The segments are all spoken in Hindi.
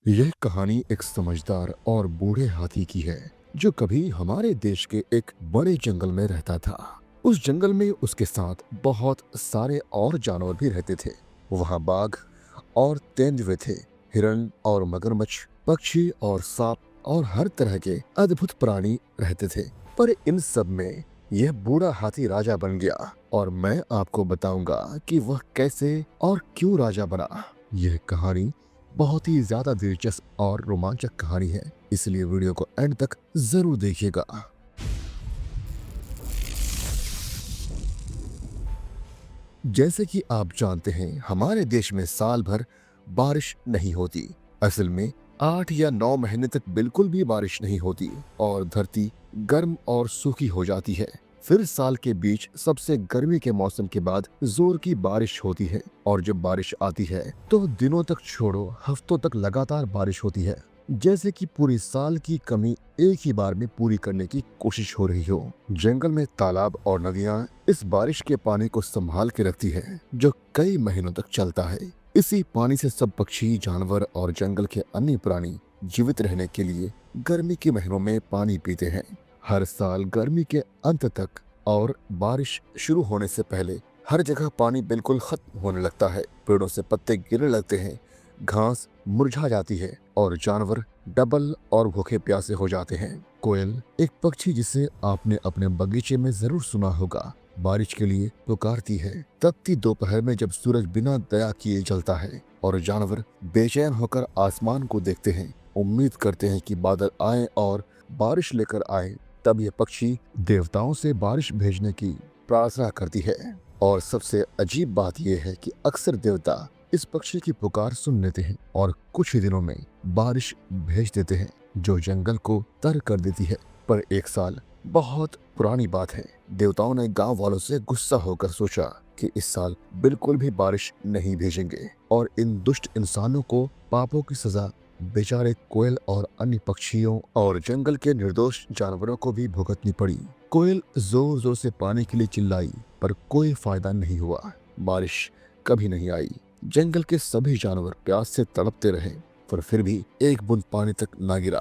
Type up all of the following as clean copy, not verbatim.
यह कहानी एक समझदार और बूढ़े हाथी की है जो कभी हमारे देश के एक बड़े जंगल में रहता था। उस जंगल में उसके साथ बहुत सारे और जानवर भी रहते थे। वहाँ बाघ और तेंदुए थे, हिरण और मगरमच्छ, पक्षी और सांप और हर तरह के अद्भुत प्राणी रहते थे। पर इन सब में यह बूढ़ा हाथी राजा बन गया और मैं आपको बताऊंगा कि वह कैसे और क्यों राजा बना। यह कहानी बहुत ही ज्यादा दिलचस्प और रोमांचक कहानी है, इसलिए वीडियो को एंड तक जरूर देखिएगा। जैसे कि आप जानते हैं, हमारे देश में साल भर बारिश नहीं होती। असल में 8 या 9 महीने तक बिल्कुल भी बारिश नहीं होती और धरती गर्म और सूखी हो जाती है। फिर साल के बीच सबसे गर्मी के मौसम के बाद जोर की बारिश होती है और जब बारिश आती है तो दिनों तक छोड़ो हफ्तों तक लगातार बारिश होती है, जैसे कि पूरी साल की कमी एक ही बार में पूरी करने की कोशिश हो रही हो। जंगल में तालाब और नदियां इस बारिश के पानी को संभाल के रखती है जो कई महीनों तक चलता है। इसी पानी से सब पक्षी, जानवर और जंगल के अन्य प्राणी जीवित रहने के लिए गर्मी के महीनों में पानी पीते हैं। हर साल गर्मी के अंत तक और बारिश शुरू होने से पहले हर जगह पानी बिल्कुल खत्म होने लगता है। पेड़ों से पत्ते गिरने लगते हैं, घास मुरझा जाती है और जानवर डबल और भूखे प्यासे हो जाते हैं। कोयल, एक पक्षी जिसे आपने अपने बगीचे में जरूर सुना होगा, बारिश के लिए पुकारती है। तपती दोपहर में जब सूरज बिना दया किए जलता है और जानवर बेचैन होकर आसमान को देखते हैं, उम्मीद करते हैं कि बादल आए और बारिश लेकर आए, तब ये पक्षी देवताओं से बारिश भेजने की प्रार्थना करती है। और सबसे अजीब बात यह है कि अक्सर देवता इस पक्षी की पुकार सुन लेते हैं और कुछ ही दिनों में बारिश भेज देते हैं जो जंगल को तर कर देती है। पर एक साल बहुत पुरानी बात है, देवताओं ने गांव वालों से गुस्सा होकर सोचा कि इस साल बिल्कुल भी बारिश नहीं भेजेंगे और इन दुष्ट इंसानों को पापों की सजा बेचारे कोयल और अन्य पक्षियों और जंगल के निर्दोष जानवरों को भी भुगतनी पड़ी। कोयल जोर जोर से पानी के लिए चिल्लाई पर कोई फायदा नहीं हुआ। बारिश कभी नहीं आई। जंगल के सभी जानवर प्यास से तड़पते रहे पर फिर भी एक बूंद पानी तक ना गिरा।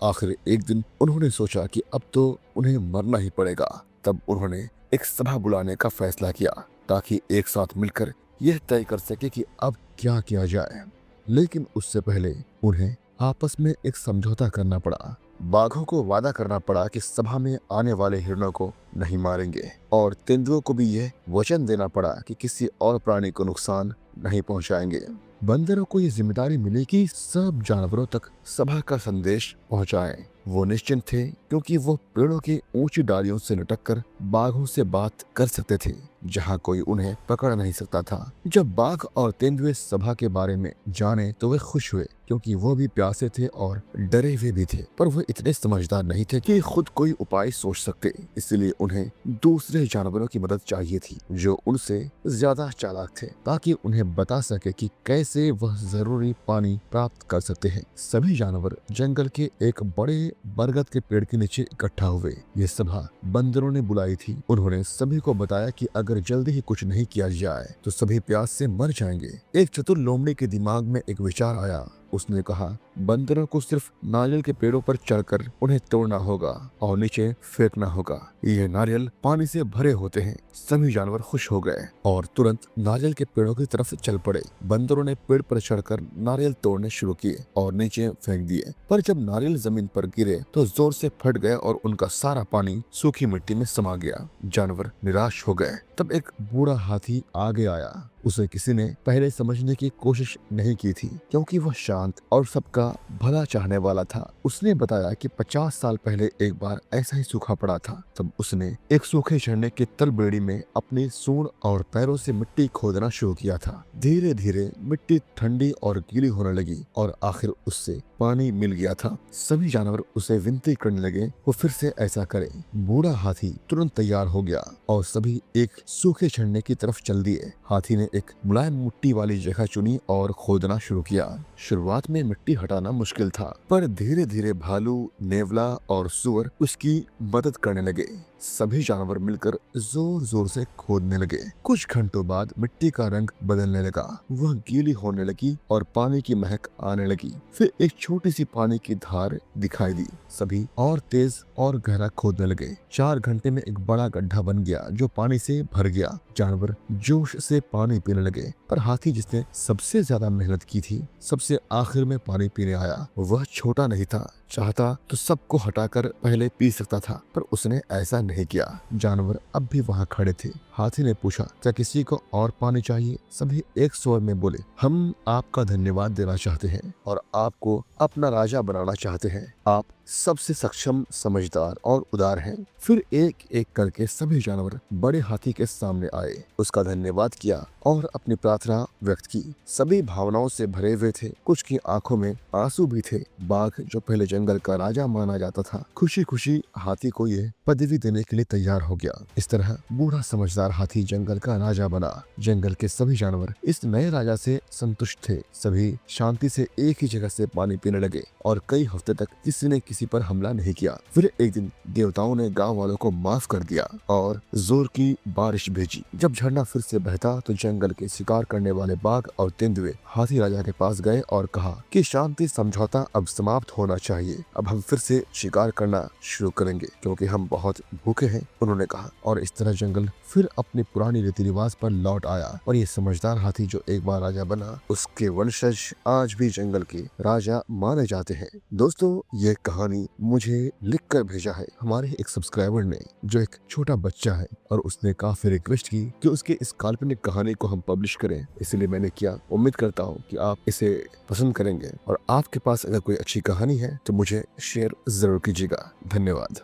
आखिर एक दिन उन्होंने सोचा कि अब तो उन्हें मरना ही पड़ेगा। तब उन्होंने एक सभा बुलाने का फैसला किया ताकि एक साथ मिलकर यह तय कर सके कि अब क्या किया जाए। लेकिन उससे पहले उन्हें आपस में एक समझौता करना पड़ा। बाघों को वादा करना पड़ा कि सभा में आने वाले हिरणों को नहीं मारेंगे और तेंदुओं को भी यह वचन देना पड़ा कि किसी और प्राणी को नुकसान नहीं पहुंचाएंगे। बंदरों को ये जिम्मेदारी मिली कि सब जानवरों तक सभा का संदेश पहुंचाएं। वो निश्चिंत थे क्योंकि वो पेड़ों की ऊंची डालियों से लटककर बाघों से बात कर सकते थे जहां कोई उन्हें पकड़ नहीं सकता था। जब बाघ और तेंदुए सभा के बारे में जाने तो वे खुश हुए क्योंकि वो भी प्यासे थे और डरे हुए भी थे, पर वो इतने समझदार नहीं थे कि खुद कोई उपाय सोच सकते। इसलिए उन्हें दूसरे जानवरों की मदद चाहिए थी जो उनसे ज्यादा चालाक थे ताकि उन्हें बता सके कि कैसे वह जरूरी पानी प्राप्त कर सकते हैं। सभी जानवर जंगल के एक बड़े बरगद के पेड़ के नीचे इकट्ठा हुए। ये सभा बंदरों ने बुलाई थी। उन्होंने सभी को बताया कि अगर जल्दी ही कुछ नहीं किया जाए तो सभी प्यास से मर जाएंगे। एक चतुर लोमड़ी के दिमाग में एक विचार आया। उसने कहा, बंदरों को सिर्फ नारियल के पेड़ों पर चढ़कर उन्हें तोड़ना होगा और नीचे फेंकना होगा। ये नारियल पानी से भरे होते हैं। सभी जानवर खुश हो गए और तुरंत नारियल के पेड़ों की तरफ चल पड़े। बंदरों ने पेड़ पर चढ़कर नारियल तोड़ने शुरू किए और नीचे फेंक दिए, पर जब नारियल जमीन पर गिरे तो जोर से फट गए और उनका सारा पानी सूखी मिट्टी में समा गया। जानवर निराश हो गए। तब एक बूढ़ा हाथी आगे आया। उसे किसी ने पहले समझने की कोशिश नहीं की थी क्योंकि वह शांत और सबका भला चाहने वाला था। उसने बताया कि 50 साल पहले एक बार ऐसा ही सूखा पड़ा था। तब उसने एक सूखे झरने की तलबेड़ी में अपनी सूंड और पैरों से मिट्टी खोदना शुरू किया था। धीरे धीरे मिट्टी ठंडी और गीली होने लगी और आखिर उससे पानी मिल गया था। सभी जानवर उसे विनती करने लगे वो फिर से ऐसा करे। बूढ़ा हाथी तुरंत तैयार हो गया और सभी एक सूखे झरने की तरफ चल दिए। हाथी ने एक मुलायम मिट्टी वाली जगह चुनी और खोदना शुरू किया। शुरुआत में मिट्टी हटाना मुश्किल था, पर धीरे धीरे भालू, नेवला और सुअर उसकी मदद करने लगे। सभी जानवर मिलकर जोर जोर से खोदने लगे। कुछ घंटों बाद मिट्टी का रंग बदलने लगा, वह गीली होने लगी और पानी की महक आने लगी। फिर एक छोटी सी पानी की धार दिखाई दी। सभी और तेज और गहरा खोदने लगे। 4 घंटे में एक बड़ा गड्ढा बन गया जो पानी से भर गया। जानवर जोश से पानी पीने लगे, पर हाथी, जिसने सबसे ज्यादा मेहनत की थी, सबसे आखिर में पानी पीने आया। वह छोटा नहीं था, चाहता तो सबको हटाकर पहले पी सकता था, पर उसने ऐसा नहीं किया। जानवर अब भी वहाँ खड़े थे। हाथी ने पूछा, क्या किसी को और पानी चाहिए? सभी एक स्वर में बोले, हम आपका धन्यवाद देना चाहते हैं और आपको अपना राजा बनाना चाहते हैं। आप सबसे सक्षम, समझदार और उदार हैं। फिर एक एक करके सभी जानवर बड़े हाथी के सामने आए, उसका धन्यवाद किया और अपनी प्रार्थना व्यक्त की। सभी भावनाओं से भरे हुए थे, कुछ की आंखों में आंसू भी थे। बाघ, जो पहले जंगल का राजा माना जाता था, खुशी खुशी हाथी को ये पदवी देने के लिए तैयार हो गया। इस तरह बूढ़ा समझदार हाथी जंगल का राजा बना। जंगल के सभी जानवर इस नए राजा से संतुष्ट थे। सभी शांति से एक ही जगह से पानी पीने लगे और कई हफ्ते तक किसी ने किसी पर हमला नहीं किया। फिर एक दिन देवताओं ने गांव वालों को माफ कर दिया और जोर की बारिश भेजी। जब झरना फिर से बहता तो जंगल के शिकार करने वाले बाघ और तेंदुए हाथी राजा के पास गए और कहा कि शांति समझौता अब समाप्त होना चाहिए। अब हम फिर से शिकार करना शुरू करेंगे क्योंकि हम बहुत भूखे हैं, उन्होंने कहा। और इस तरह जंगल फिर अपने पुरानी रीति रिवाज पर लौट आया और ये समझदार हाथी जो एक बार राजा बना, उसके वंशज आज भी जंगल के राजा माने जाते हैं। दोस्तों, ये कहानी मुझे लिखकर भेजा है हमारे एक सब्सक्राइबर ने, जो एक छोटा बच्चा है, और उसने काफी रिक्वेस्ट की कि उसके इस काल्पनिक कहानी को हम पब्लिश करें, इसलिए मैंने किया। उम्मीद करता हूँ कि आप इसे पसंद करेंगे और आपके पास अगर कोई अच्छी कहानी है तो मुझे शेयर जरूर कीजिएगा। धन्यवाद।